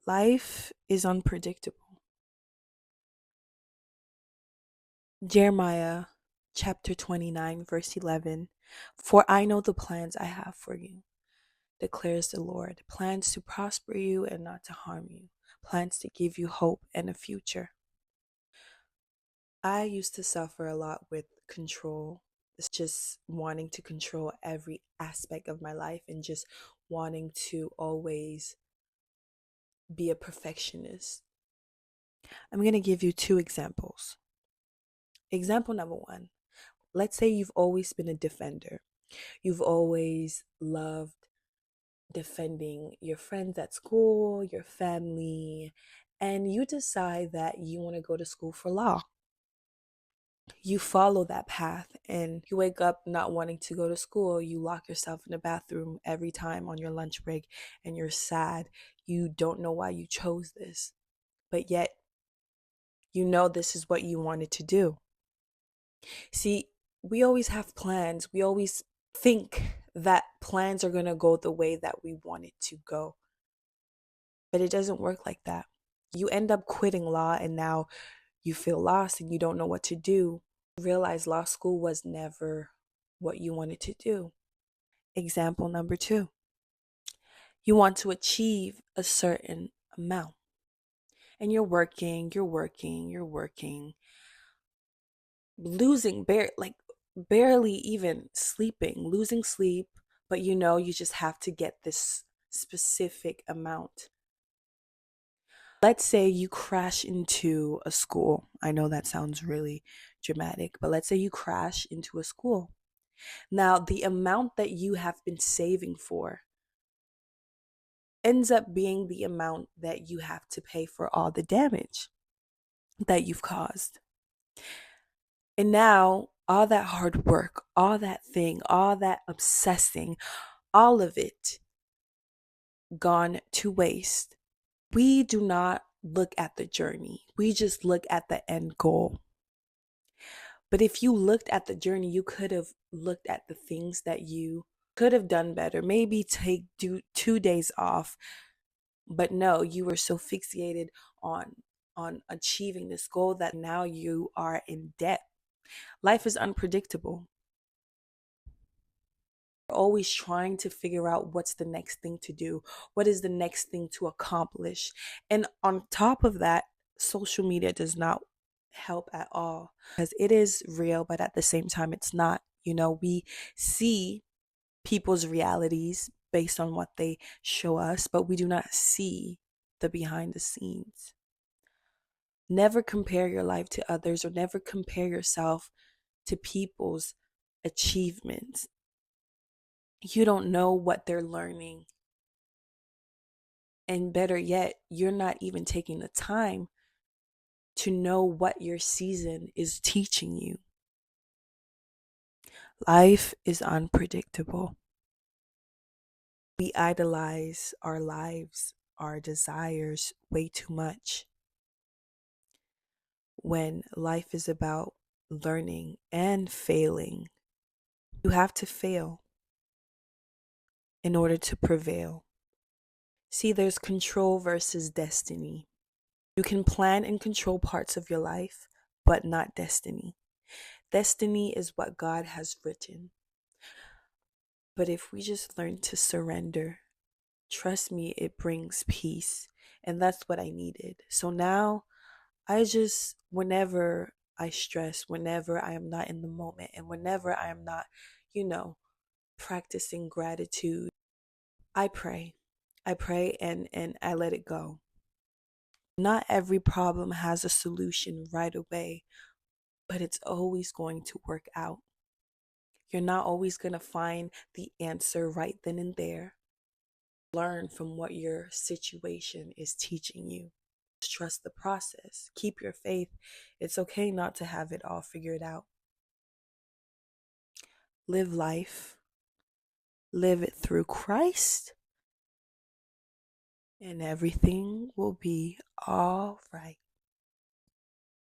Life is unpredictable. Jeremiah chapter 29, verse 11. For I know the plans I have for you, declares the Lord, plans to prosper you and not to harm you, plans to give you hope and a future. I used to suffer a lot with control. It's just wanting to control every aspect of my life and just wanting to always be a perfectionist. I'm going to give you two examples. Example number one, let's say you've always been a defender. You've always loved defending your friends at school, your family, and you decide that you want to go to school for law. You follow that path and you wake up not wanting to go to school. You lock yourself in the bathroom every time on your lunch break and you're sad. You don't know why you chose this, but yet you know this is what you wanted to do. See, we always have plans. We always think that plans are going to go the way that we want it to go. But it doesn't work like that. You end up quitting law and now you feel lost and you don't know what to do. You realize law school was never what you wanted to do. Example number two, you want to achieve a certain amount and you're working, losing barely even sleeping, losing sleep, but you know you just have to get this specific amount. Let's say you crash into a school. I know that sounds really dramatic, but let's say you crash into a school. Now, the amount that you have been saving for ends up being the amount that you have to pay for all the damage that you've caused. And now, all that hard work, all that obsessing, all of it gone to waste. We do not look at the journey. We just look at the end goal. But if you looked at the journey, you could have looked at the things that you could have done better. Maybe do 2 days off. But no, you were so fixated on achieving this goal that now you are in debt. Life is unpredictable. We're always trying to figure out what's the next thing to do, what is the next thing to accomplish. And on top of that, social media does not help at all because it is real, but at the same time, it's not. We see people's realities based on what they show us, but we do not see the behind the scenes. Never compare your life to others or never compare yourself to people's achievements. You don't know what they're learning. And better yet, you're not even taking the time to know what your season is teaching you. Life is unpredictable. We idolize our lives, our desires way too much. When life is about learning and failing, you have to fail in order to prevail. See, there's control versus destiny. You can plan and control parts of your life, but not destiny. Destiny is what God has written. But if we just learn to surrender, trust me, it brings peace. And that's what I needed. So now whenever I stress, whenever I am not in the moment, and whenever I am not, practicing gratitude, I pray. I pray and I let it go. Not every problem has a solution right away, but it's always going to work out. You're not always going to find the answer right then and there. Learn from what your situation is teaching you. Trust the process. Keep your faith. It's okay not to have it all figured out. Live life. Live it through Christ. And everything will be all right.